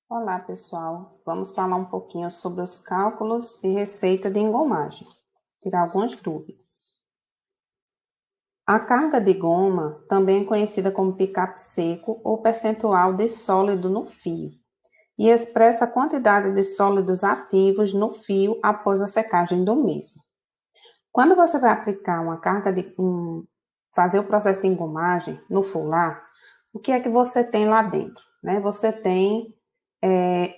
Olá, pessoal. Vamos falar um pouquinho sobre os cálculos de receita de engomagem. Tirar algumas dúvidas. A carga de goma também é conhecida como picape seco ou percentual de sólido no fio, e expressa a quantidade de sólidos ativos no fio após a secagem do mesmo. Quando você vai aplicar uma carga fazer o processo de engomagem no fular, o que é que você tem lá dentro? Você tem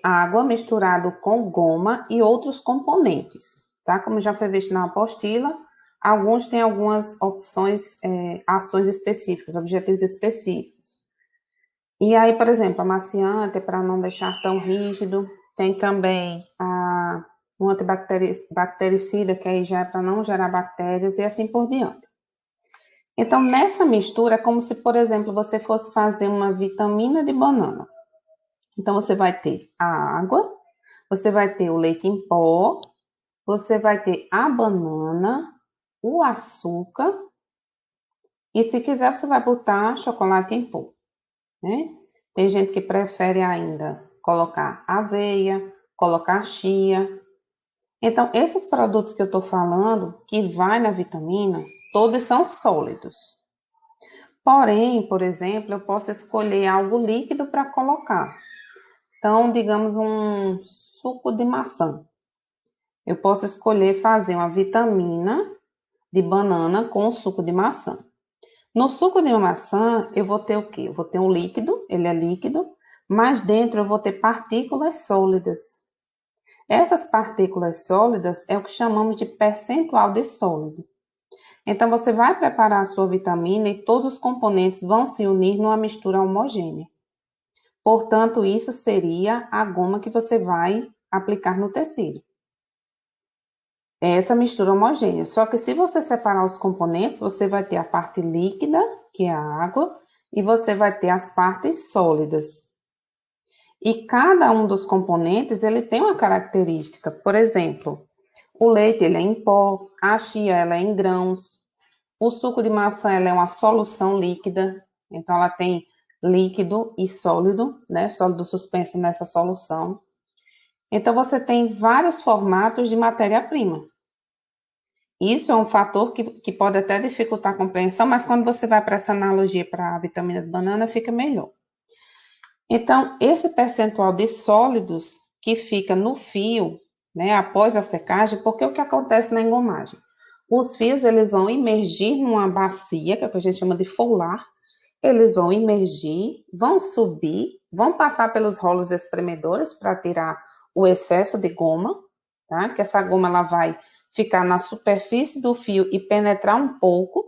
água misturado com goma e outros componentes, tá? Como já foi visto na apostila, alguns têm algumas opções, ações específicas, objetivos específicos. E aí, por exemplo, amaciante para não deixar tão rígido, tem também um antibactericida, que aí já é para não gerar bactérias e assim por diante. Então, nessa mistura, é como se, por exemplo, você fosse fazer uma vitamina de banana. Então, você vai ter a água, você vai ter o leite em pó, você vai ter a banana, o açúcar, e se quiser, você vai botar chocolate em pó, né? Tem gente que prefere ainda colocar aveia, colocar chia. Então, esses produtos que eu estou falando, que vai na vitamina, todos são sólidos. Porém, por exemplo, eu posso escolher algo líquido para colocar. Então, digamos um suco de maçã. Eu posso escolher fazer uma vitamina de banana com suco de maçã. No suco de maçã, eu vou ter o quê? Eu vou ter um líquido, ele é líquido, mas dentro eu vou ter partículas sólidas. Essas partículas sólidas é o que chamamos de percentual de sólido. Então, você vai preparar a sua vitamina e todos os componentes vão se unir numa mistura homogênea. Portanto, isso seria a goma que você vai aplicar no tecido. É essa mistura homogênea. Só que se você separar os componentes, você vai ter a parte líquida, que é a água, e você vai ter as partes sólidas. E cada um dos componentes, ele tem uma característica. Por exemplo, o leite, ele é em pó, a chia, ela é em grãos, o suco de maçã, ela é uma solução líquida, então ela tem líquido e sólido, né? Sólido suspenso nessa solução. Então, você tem vários formatos de matéria-prima. Isso é um fator que pode até dificultar a compreensão, mas quando você vai para essa analogia para a vitamina de banana, fica melhor. Então, esse percentual de sólidos que fica no fio, né, após a secagem, porque o que acontece na engomagem? Os fios, eles vão imergir numa bacia, que é o que a gente chama de folar, eles vão imergir, vão subir, vão passar pelos rolos espremedores para tirar o excesso de goma, tá? Que essa goma ela vai ficar na superfície do fio e penetrar um pouco.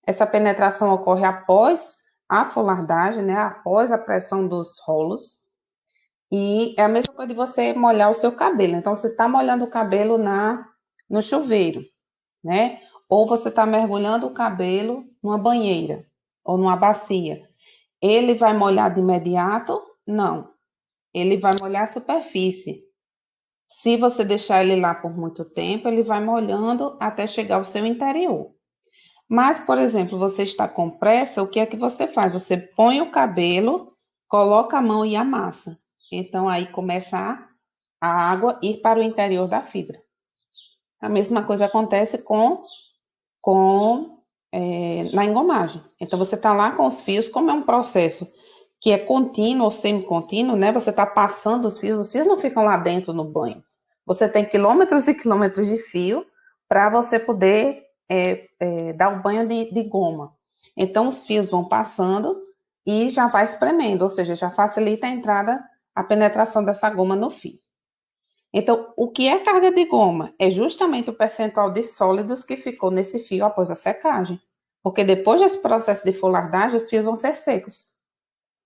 Essa penetração ocorre após a folardagem, né? Após a pressão dos rolos. E é a mesma coisa de você molhar o seu cabelo. Então, você está molhando o cabelo no chuveiro, né? Ou você está mergulhando o cabelo numa banheira ou numa bacia. Ele vai molhar de imediato? Não. Ele vai molhar a superfície. Se você deixar ele lá por muito tempo, ele vai molhando até chegar ao seu interior. Mas, por exemplo, você está com pressa, o que é que você faz? Você põe o cabelo, coloca a mão e amassa. Então, aí começa a água ir para o interior da fibra. A mesma coisa acontece na engomagem. Então, você está lá com os fios, como é um processo que é contínuo ou semi-contínuo, né? Você está passando os fios não ficam lá dentro no banho. Você tem quilômetros e quilômetros de fio para você poder dar o banho de goma. Então, os fios vão passando e já vai espremendo, ou seja, já facilita a entrada, a penetração dessa goma no fio. Então, o que é carga de goma? É justamente o percentual de sólidos que ficou nesse fio após a secagem. Porque depois desse processo de folardagem, os fios vão ser secos.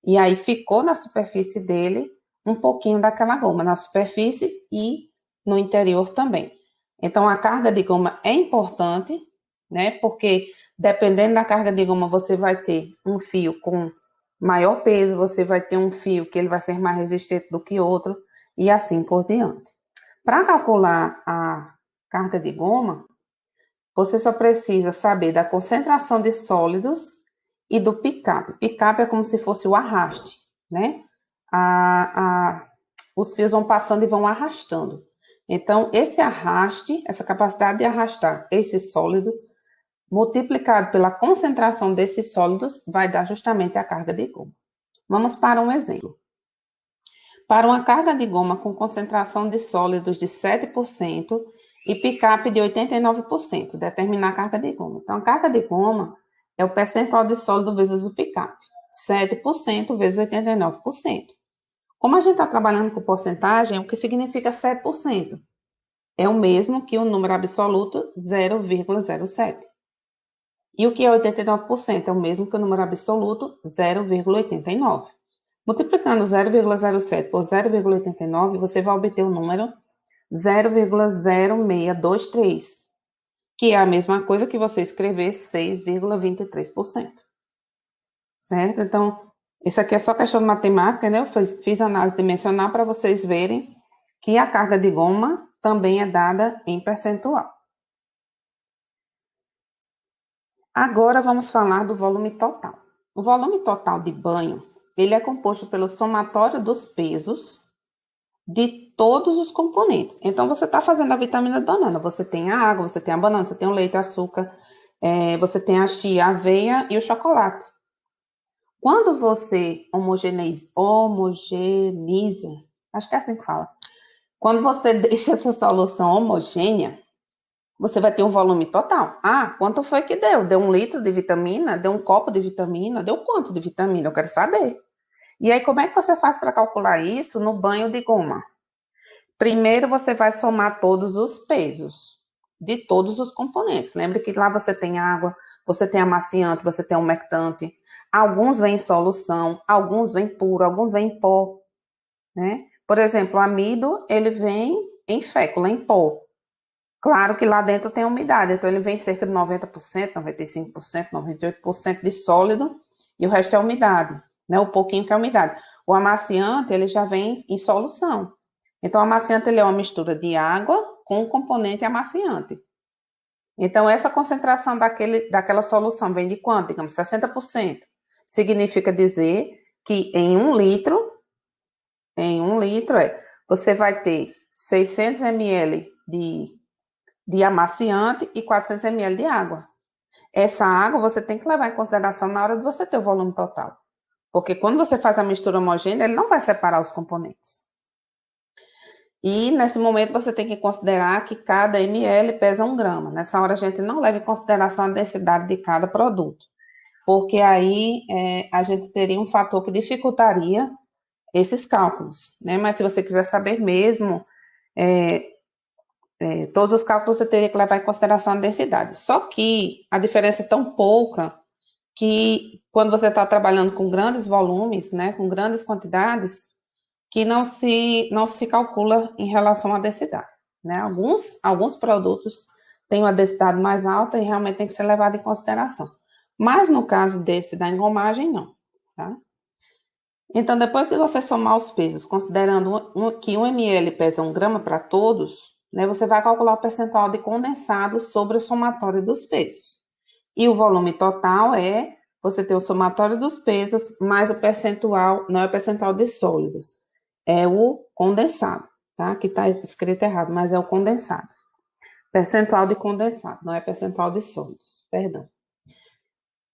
E aí ficou na superfície dele um pouquinho daquela goma, na superfície e no interior também. Então, a carga de goma é importante, né? Porque dependendo da carga de goma, você vai ter um fio com maior peso, você vai ter um fio que ele vai ser mais resistente do que outro, e assim por diante. Para calcular a carga de goma, você só precisa saber da concentração de sólidos e do picape. Picape é como se fosse o arraste, né? os fios vão passando e vão arrastando. Então, esse arraste, essa capacidade de arrastar esses sólidos, multiplicado pela concentração desses sólidos, vai dar justamente a carga de goma. Vamos para um exemplo. Para uma carga de goma com concentração de sólidos de 7% e picape de 89%, determinar a carga de goma. Então, a carga de goma é o percentual de sólido vezes o picape. 7% vezes 89%. Como a gente está trabalhando com porcentagem, o que significa 7%? É o mesmo que o número absoluto 0,07. E o que é 89%? É o mesmo que o número absoluto 0,89. Multiplicando 0,07 por 0,89, você vai obter o número 0,0623, que é a mesma coisa que você escrever 6,23%. Certo? Então, isso aqui é só questão de matemática, né? Eu fiz análise dimensional para vocês verem que a carga de goma também é dada em percentual. Agora vamos falar do volume total. O volume total de banho, ele é composto pelo somatório dos pesos de todos os componentes. Então, você está fazendo a vitamina de banana, você tem a água, você tem a banana, você tem o leite, açúcar, você tem a chia, a aveia e o chocolate. Quando você homogeneiza, acho que é assim que fala. Quando você deixa essa solução homogênea, você vai ter um volume total. Ah, quanto foi que deu? Deu 1 litro de vitamina? Deu 1 copo de vitamina? Deu quanto de vitamina? Eu quero saber. E aí, como é que você faz para calcular isso no banho de goma? Primeiro, você vai somar todos os pesos de todos os componentes. Lembra que lá você tem água, você tem amaciante, você tem umectante. Alguns vêm em solução, alguns vêm puro, alguns vêm em pó, né? Por exemplo, o amido, ele vem em fécula, em pó. Claro que lá dentro tem umidade, então ele vem cerca de 90%, 95%, 98% de sólido e o resto é umidade, né? O pouquinho que é umidade. O amaciante, ele já vem em solução. Então, o amaciante, ele é uma mistura de água com o componente amaciante. Então, essa concentração daquela solução vem de quanto? Digamos, 60%. Significa dizer que em 1 litro, você vai ter 600 ml de amaciante e 400 ml de água. Essa água você tem que levar em consideração na hora de você ter o volume total. Porque quando você faz a mistura homogênea, ele não vai separar os componentes. E nesse momento você tem que considerar que cada ml pesa 1 grama. Nessa hora a gente não leva em consideração a densidade de cada produto. Porque aí a gente teria um fator que dificultaria esses cálculos, né? Mas se você quiser saber mesmo, todos os cálculos você teria que levar em consideração a densidade. Só que a diferença é tão pouca que quando você está trabalhando com grandes volumes, né, com grandes quantidades, que não se calcula em relação à densidade, né? Alguns produtos têm uma densidade mais alta e realmente tem que ser levado em consideração. Mas no caso desse da engomagem, não, tá? Então, depois que você somar os pesos, considerando que 1 ml pesa 1 grama para todos, né, você vai calcular o percentual de condensado sobre o somatório dos pesos. E o volume total você ter o somatório dos pesos mais o percentual, não é o percentual de sólidos, é o condensado, tá? Aqui está escrito errado, mas é o condensado. Percentual de condensado, não é percentual de sólidos, perdão.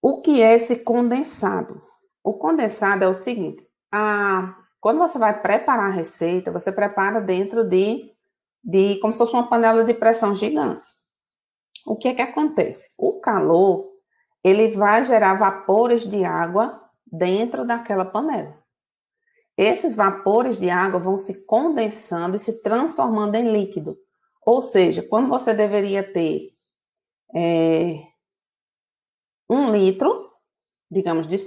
O que é esse condensado? O condensado é o seguinte, quando você vai preparar a receita, você prepara dentro de como se fosse uma panela de pressão gigante. O que é que acontece? O calor, ele vai gerar vapores de água dentro daquela panela. Esses vapores de água vão se condensando e se transformando em líquido. Ou seja, quando você deveria ter 1 litro, digamos, de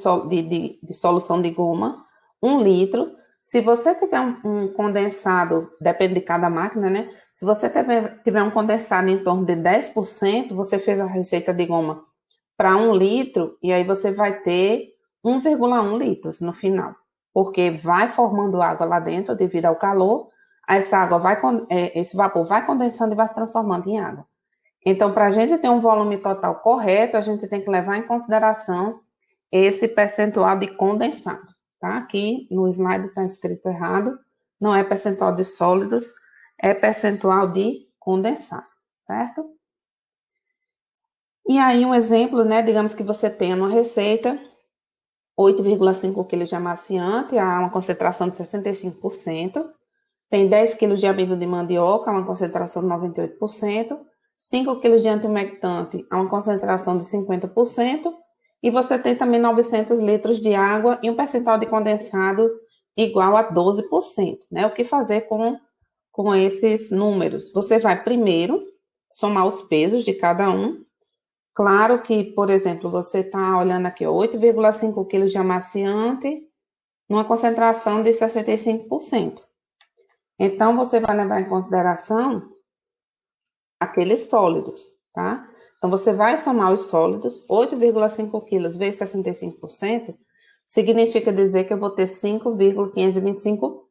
solução de goma, 1 litro. Se você tiver um condensado, depende de cada máquina, né? Se você tiver um condensado em torno de 10%, você fez a receita de goma para 1 litro, e aí você vai ter 1,1 litros no final. Porque vai formando água lá dentro devido ao calor, esse vapor vai condensando e vai se transformando em água. Então, para a gente ter um volume total correto, a gente tem que levar em consideração esse percentual de condensado, tá? Aqui no slide está escrito errado, não é percentual de sólidos, é percentual de condensado, certo? E aí um exemplo, né, digamos que você tenha uma receita 8,5 kg de amaciante, há uma concentração de 65%, tem 10 kg de amido de mandioca, uma concentração de 98%, 5 kg de antiumectante, a uma concentração de 50%, e você tem também 900 litros de água e um percentual de condensado igual a 12%, né? O que fazer com esses números? Você vai primeiro somar os pesos de cada um. Claro que, por exemplo, você está olhando aqui, 8,5 kg de amaciante, numa concentração de 65%. Então, você vai levar em consideração aqueles sólidos, tá? Então, você vai somar os sólidos, 8,5 quilos vezes 65%, significa dizer que eu vou ter 5,525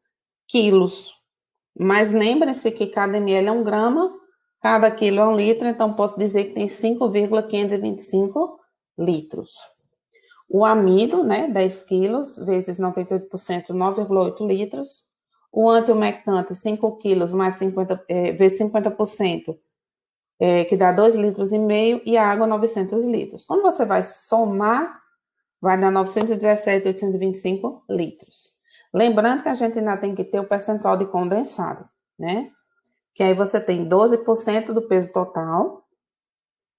quilos. Mas lembre-se que cada ml é 1 grama, cada quilo é 1 litro, então posso dizer que tem 5,525 litros. O amido, né, 10 quilos, vezes 98%, 9,8 litros. O antiumectante, 5 quilos, mais 50, vezes 50%, que dá 2,5 litros. E a água, 900 litros. Quando você vai somar, vai dar 917,825 litros. Lembrando que a gente ainda tem que ter o percentual de condensado, né? Que aí você tem 12% do peso total.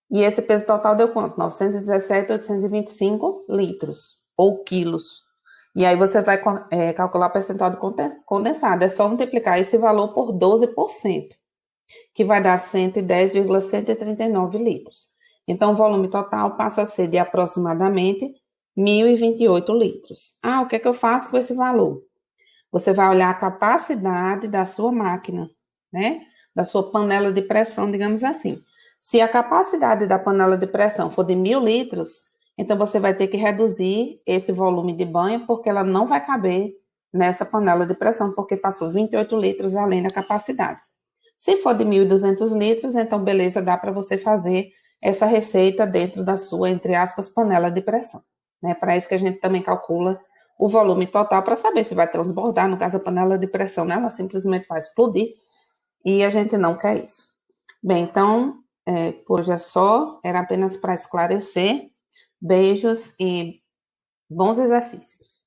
E esse peso total deu quanto? 917,825 litros ou quilos. E aí você vai calcular o percentual de condensado. É só multiplicar esse valor por 12%, que vai dar 110,139 litros. Então, o volume total passa a ser de aproximadamente 1.028 litros. Ah, o que é que eu faço com esse valor? Você vai olhar a capacidade da sua máquina, né? Da sua panela de pressão, digamos assim. Se a capacidade da panela de pressão for de 1.000 litros, então você vai ter que reduzir esse volume de banho, porque ela não vai caber nessa panela de pressão, porque passou 28 litros além da capacidade. Se for de 1.200 litros, então beleza, dá para você fazer essa receita dentro da sua, entre aspas, panela de pressão. Né? Para isso que a gente também calcula o volume total para saber se vai transbordar. No caso, a panela de pressão, né? Ela simplesmente vai explodir e a gente não quer isso. Bem, então, por hoje é só, era apenas para esclarecer. Beijos e bons exercícios.